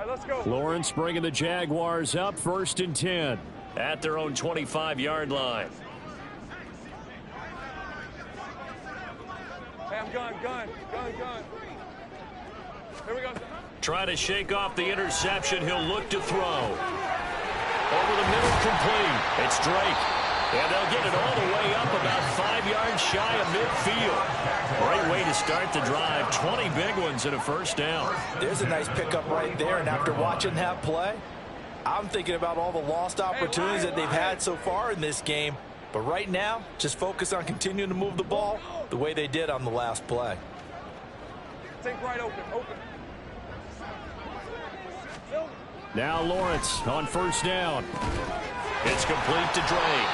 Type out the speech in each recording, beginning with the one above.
let's go. Lawrence bringing the Jaguars up 1st and 10 at their own 25-yard line. Hey, I'm gun. Here we go. Trying to shake off the interception. He'll look to throw. Over the middle, complete. It's Drake. And they'll get it all the way up about 5 yards shy of midfield. Great way to start the drive. 20 big ones and a first down. There's a nice pickup right there. And after watching that play, I'm thinking about all the lost opportunities that they've had so far in this game. But right now, just focus on continuing to move the ball the way they did on the last play. Think right, open. Now Lawrence on first down. It's complete to Drake.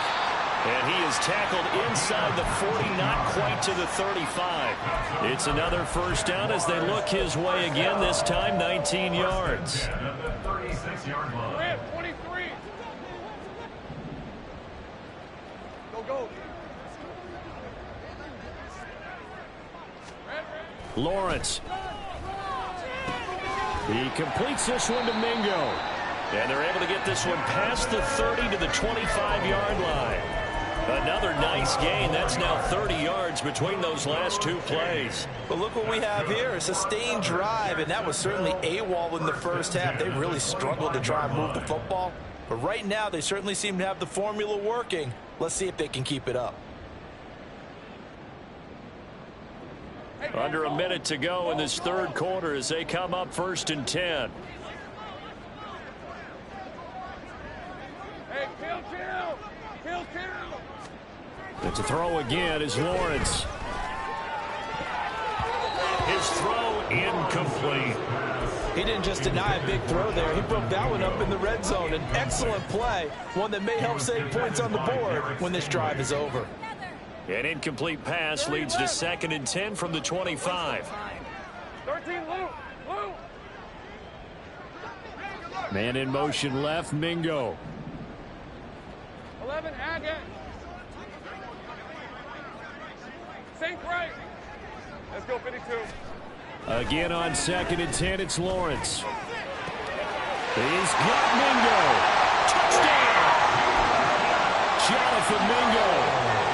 And he is tackled inside the 40, not quite to the 35. It's another first down as they look his way again, this time 19 yards. 23. Go. Lawrence. He completes this one to Mingo. And they're able to get this one past the 30 to the 25-yard line. Another nice gain. That's now 30 yards between those last two plays. But look what we have here. A sustained drive, and that was certainly AWOL in the first half. They really struggled to try and move the football. But right now, they certainly seem to have the formula working. Let's see if they can keep it up. Under a minute to go in this third quarter as they come up 1st and 10. Hey, kill. And to throw again is Lawrence. His throw incomplete. He didn't just deny a big throw there. He broke that one up in the red zone. An excellent play, one that may help save points on the board when this drive is over. An incomplete pass leads to 2nd and 10 from the 25. 13, Lou. Man in motion left, Mingo. 11, Haggett. Sink right. Let's go, 52. Again on 2nd and 10, it's Lawrence. He's got Mingo. Touchdown! Jonathan Mingo.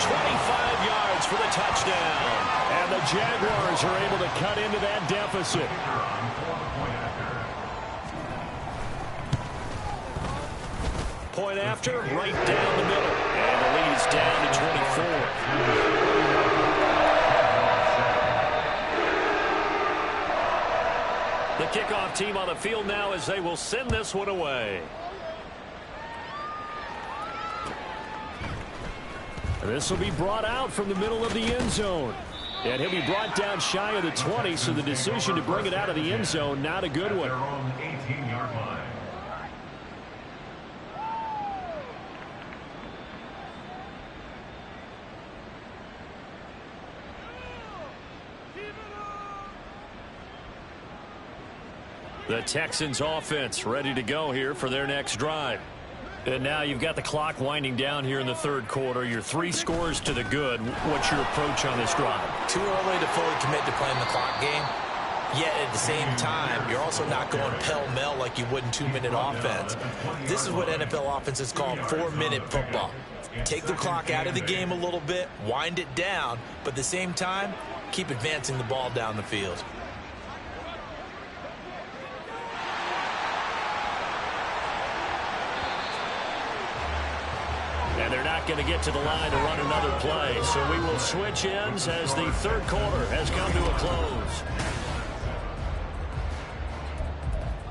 25 yards for the touchdown. And the Jaguars are able to cut into that deficit. Point after, right down the middle. And the lead's down to 24. The kickoff team on the field now as they will send this one away. This will be brought out from the middle of the end zone. And he'll be brought down shy of the 20, so the decision to bring it out of the end zone, not a good one. The Texans offense ready to go here for their next drive. And now you've got the clock winding down here in the third quarter. You're 3 scores to the good. What's your approach on this drive? Too early to fully commit to playing the clock game. Yet at the same time, you're also not going pell-mell like you would in 2-minute offense. This is what NFL offenses call 4-minute football. Take the clock out of the game a little bit, wind it down, but at the same time, keep advancing the ball down the field. And they're not going to get to the line to run another play. So we will switch ends as the third quarter has come to a close.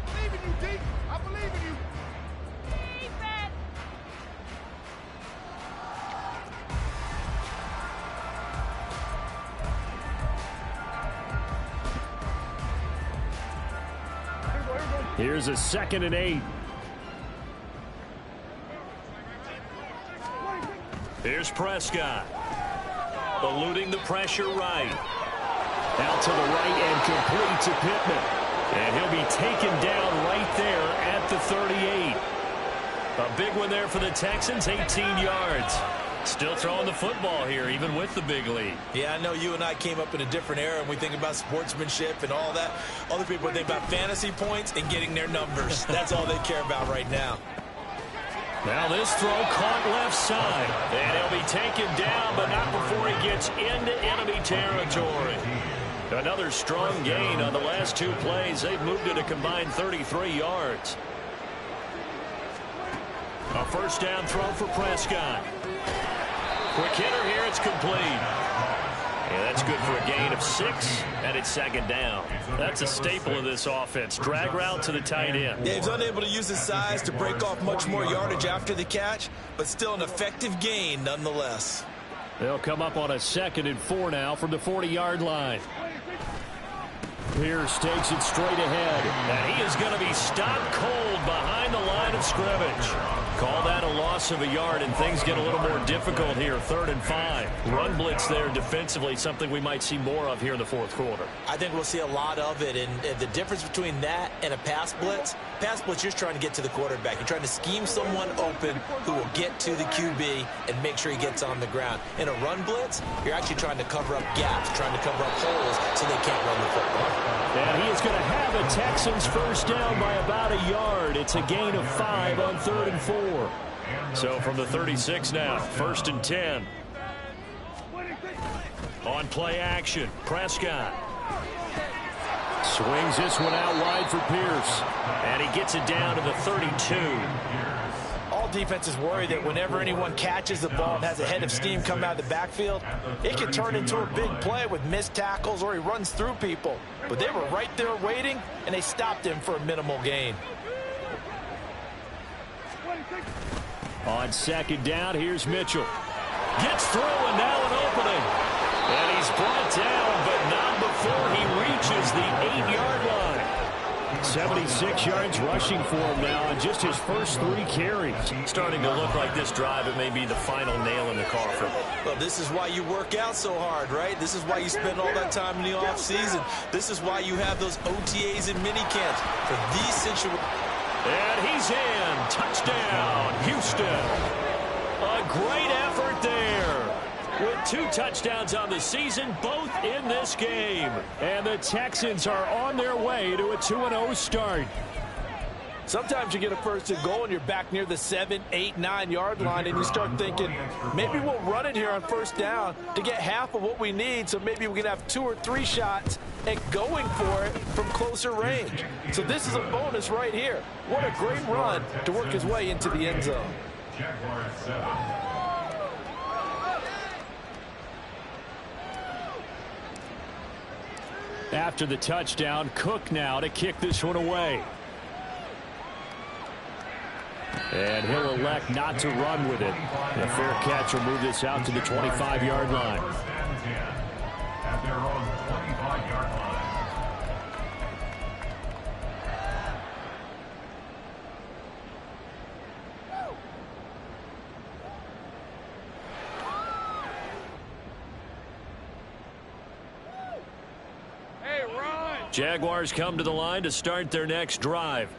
I believe in you, D. I believe in you. Here's a 2nd and 8. Here's Prescott. Eluding the pressure right. Out to the right and complete to Pittman. And he'll be taken down right there at the 38. A big one there for the Texans, 18 yards. Still throwing the football here, even with the big lead. Yeah, I know you and I came up in a different era, and we think about sportsmanship and all that. Other people think about fantasy points and getting their numbers. That's all they care about right now. Now this throw caught left side. And he'll be taken down, but not before he gets into enemy territory. Another strong gain on the last 2 plays. They've moved it a combined 33 yards. A first down throw for Prescott. Quick hitter here, it's complete. Yeah, that's good for a gain of 6, and it's second down. That's a staple of this offense. Drag route to the tight end. Yeah, he's unable to use his size to break off much more yardage after the catch, but still an effective gain nonetheless. They'll come up on a 2nd and 4 now from the 40-yard line. Pierce takes it straight ahead, and he is going to be stopped cold behind the line of scrimmage. Call that a loss of a yard, and things get a little more difficult here. 3rd and 5. Run blitz there defensively, something we might see more of here in the 4th quarter. I think we'll see a lot of it, and the difference between that and a pass blitz, you're just trying to get to the quarterback. You're trying to scheme someone open who will get to the QB and make sure he gets on the ground. In a run blitz, you're actually trying to cover up gaps, trying to cover up holes so they can't run the football. And he is going to have a Texans first down by about a yard. It's a gain of 5 on 3rd and 4. So from the 36 now, 1st and 10. On play action, Prescott. Swings this one out wide for Pierce. And he gets it down to the 32. All defenses worry that whenever anyone catches the ball and has a head of steam come out of the backfield, it can turn into a big play with missed tackles or he runs through people. But they were right there waiting, and they stopped him for a minimal gain. On 2nd down, here's Mitchell. Gets through, and now an opening. And he's brought down, but not before he reaches the 8-yard line. 76 yards rushing for him now in just his first 3 carries. Starting to look like this drive, it may be the final nail in the coffin. Well, this is why you work out so hard, right? This is why you spend all that time in the offseason. This is why you have those OTAs and mini camps for these situations. And he's in. Touchdown, Houston. A great effort there. With 2 touchdowns on the season, both in this game. And the Texans are on their way to a 2-0 start. Sometimes you get a 1st and goal and you're back near the 7, 8, 9-yard line, and you start thinking, maybe we'll run it here on 1st down to get half of what we need, so maybe we can have 2 or 3 shots at going for it from closer range. So this is a bonus right here. What a great run to work his way into the end zone. After the touchdown, Cook now to kick this one away. And he'll elect not to run with it. A fair catch will move this out to the 25-yard line. Jaguars come to the line to start their next drive.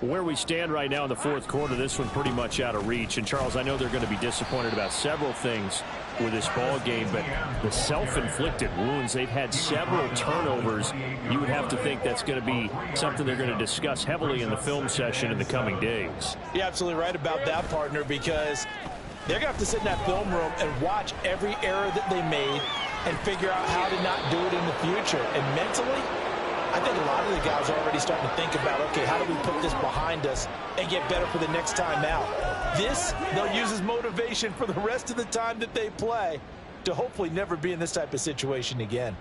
Where we stand right now in the 4th quarter, this one pretty much out of reach. And, Charles, I know they're going to be disappointed about several things with this ball game, but the self-inflicted wounds, they've had several turnovers. You would have to think that's going to be something they're going to discuss heavily in the film session in the coming days. You're absolutely right about that, partner, because they're going to have to sit in that film room and watch every error that they made and figure out how to not do it in the future. And mentally, I think a lot of the guys are already starting to think about, okay, how do we put this behind us and get better for the next time out? This, they'll use as motivation for the rest of the time that they play to hopefully never be in this type of situation again.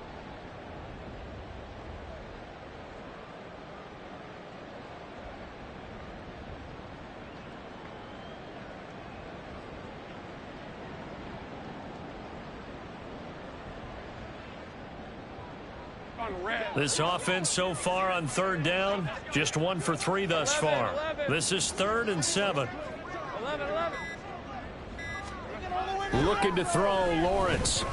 This offense so far on 3rd down, just 1 for 3 thus far. This is 3rd and 7. Looking to throw, Lawrence. Able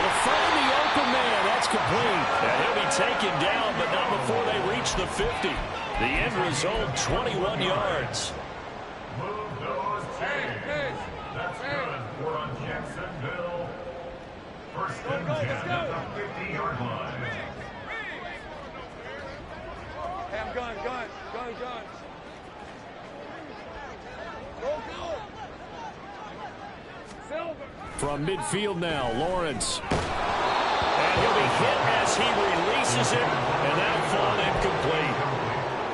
to find the open man. That's complete. And he'll be taken down, but not before they reach the 50. The end result, 21 yards. Let's go. Hey, I'm gun. Go. Silver. From midfield now, Lawrence. And he'll be hit as he releases it, and that'll fall incomplete.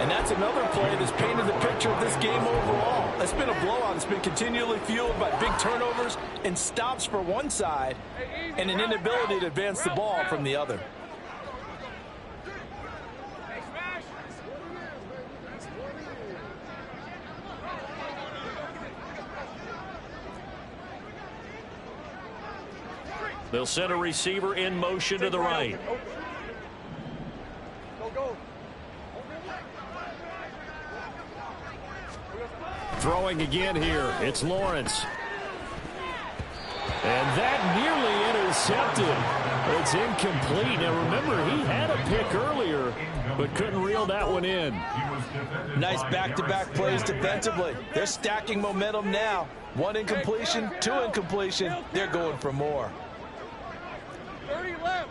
And that's another play that's painted the picture of this game overall. It's been a blowout. It's been continually fueled by big turnovers and stops for one side and an inability to advance the ball from the other. They'll send a receiver in motion to the right. Go. Throwing again here. It's Lawrence. And that nearly intercepted. It's incomplete. Now remember, he had a pick earlier, but couldn't reel that one in. Nice back-to-back plays defensively. They're stacking momentum now. One incompletion, two incompletion. They're going for more. 30 left.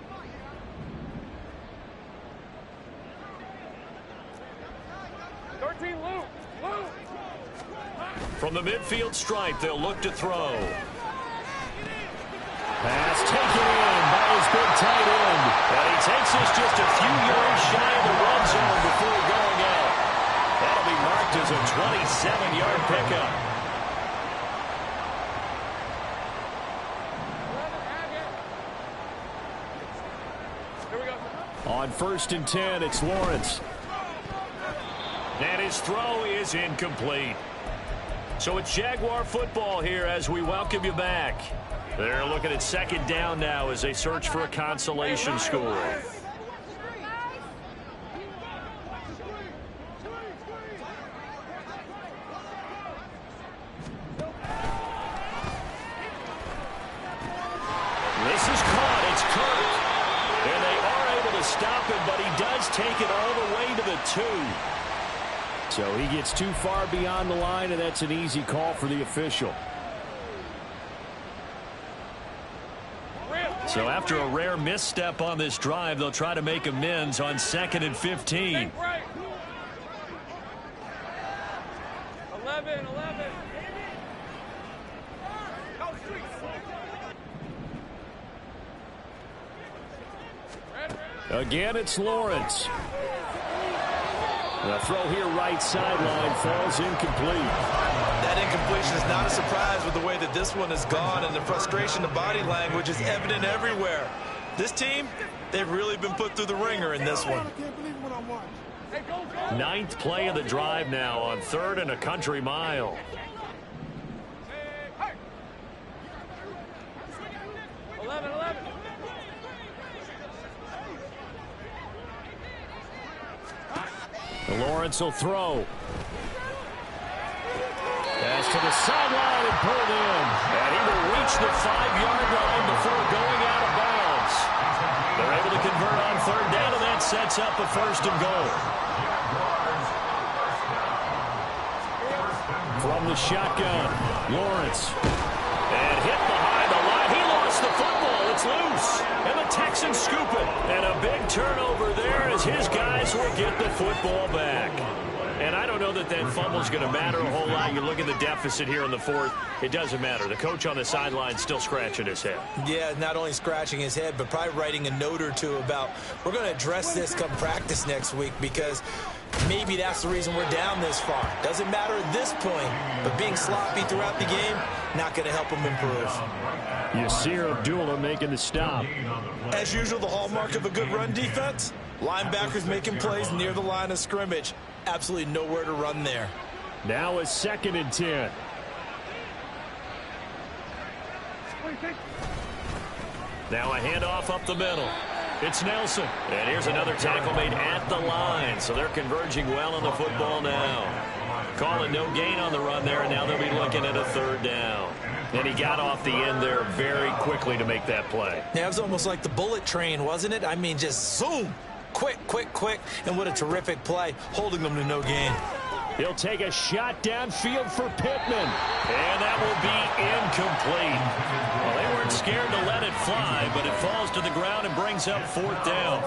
From the midfield stripe, they'll look to throw. Pass taken in by his big tight end. And he takes this just a few yards shy of the red zone before going out. That'll be marked as a 27-yard pickup. On 1st and 10, it's Lawrence. And his throw is incomplete. So it's Jaguar football here as we welcome you back. They're looking at 2nd down now as they search for a consolation score. This is caught. It's Kirk. And they are able to stop him, but he does take it all the way to the 2. So he gets too far beyond the line, and that's an easy call for the official. So after a rare misstep on this drive, they'll try to make amends on 2nd and 15. 11. Again, it's Lawrence. The throw here right sideline falls incomplete. That incompletion is not a surprise with the way that this one has gone, and the frustration of body language is evident everywhere. This team, they've really been put through the ringer in this one. 9th play of the drive now on 3rd and a country mile. Lawrence will throw. Pass to the sideline and pulled in. And he will reach the 5-yard line before going out of bounds. They're able to convert on 3rd down, and that sets up a 1st and goal. From the shotgun, Lawrence. And hit behind the line. He lost the football. It's loose. And the Texans scoop it. And a big turnover there as his guys will get the football back. And I don't know that that fumble is going to matter a whole lot. You look at the deficit here in the 4th. It doesn't matter. The coach on the sideline still scratching his head. Yeah, not only scratching his head, but probably writing a note or two about we're going to address this come practice next week because maybe that's the reason we're down this far. Doesn't matter at this point, but being sloppy throughout the game, not going to help him improve. Yasir Abdullah making the stop. As usual, the hallmark of a good run defense, linebackers making plays near the line of scrimmage. Absolutely nowhere to run there. Now a 2nd and 10. Now a handoff up the middle. It's Nelson. And here's another tackle made at the line. So they're converging well on the football now. Calling no gain on the run there, and now they'll be looking at a 3rd down. And he got off the end there very quickly to make that play. Yeah, it was almost like the bullet train, wasn't it? I mean, just zoom. Quick. And what a terrific play, holding them to no gain. He'll take a shot downfield for Pittman. And that will be incomplete. Well, they weren't weren't scared to let it fly, but it falls to the ground and brings up 4th down.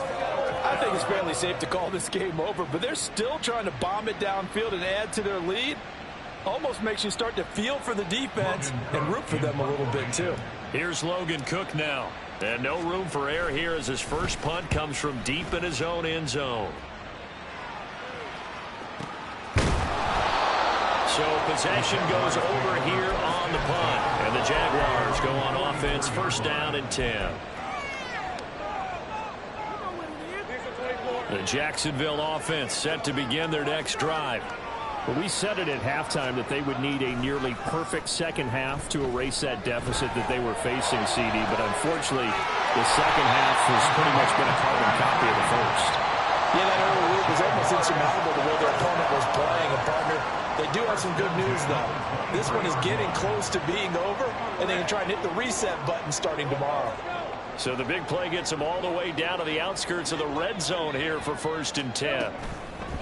I think it's fairly safe to call this game over, but they're still trying to bomb it downfield and add to their lead. Almost makes you start to feel for the defense and root for them a little bit, too. Here's Logan Cook now. And no room for error here as his first punt comes from deep in his own end zone. So possession goes over here on the punt. And the Jaguars go on offense, 1st down and 10. The Jacksonville offense set to begin their next drive. Well, we said it at halftime that they would need a nearly perfect second half to erase that deficit that they were facing, CD. But unfortunately, the second half has pretty much been a carbon copy of the first. Yeah, that early lead was almost insurmountable the way their opponent was playing. And, partner, they do have some good news, though. This one is getting close to being over, and they can try and hit the reset button starting tomorrow. So the big play gets them all the way down to the outskirts of the red zone here for 1st and 10.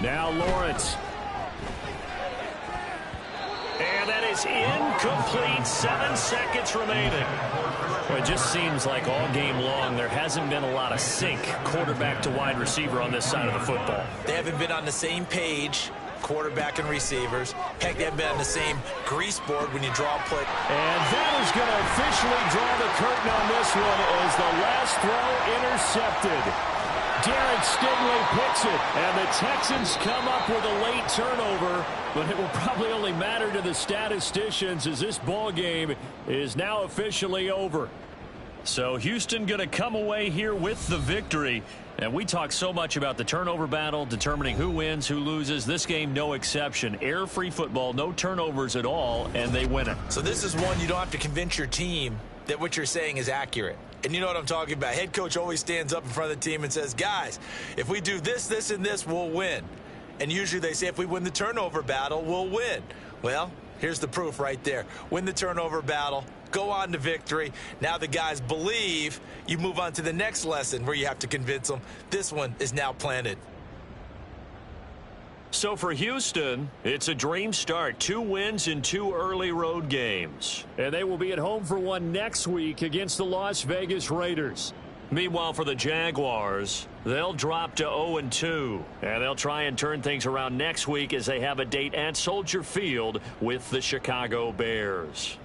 Now Lawrence. And that is incomplete. 7 seconds remaining. Well, it just seems like all game long there hasn't been a lot of sync quarterback to wide receiver on this side of the football. They haven't been on the same page, quarterback and receivers. Heck, they haven't been on the same grease board when you draw a play. And that is going to officially draw the curtain on this one as the last throw intercepted. Derek Stingley picks it, and the Texans come up with a late turnover, but it will probably only matter to the statisticians as this ball game is now officially over. So Houston going to come away here with the victory. And we talk so much about the turnover battle, determining who wins, who loses. This game, no exception. Error-free football, no turnovers at all, and they win it. So this is one you don't have to convince your team that what you're saying is accurate. And you know what I'm talking about. Head coach always stands up in front of the team and says, guys, if we do this, this, and this, we'll win. And usually they say if we win the turnover battle, we'll win. Well, here's the proof right there. Win the turnover battle, go on to victory. Now the guys believe. You move on to the next lesson where you have to convince them. This one is now planted. So for Houston, it's a dream start. 2 wins in 2 early road games. And they will be at home for one next week against the Las Vegas Raiders. Meanwhile, for the Jaguars, they'll drop to 0-2. And they'll try and turn things around next week as they have a date at Soldier Field with the Chicago Bears.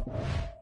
ball.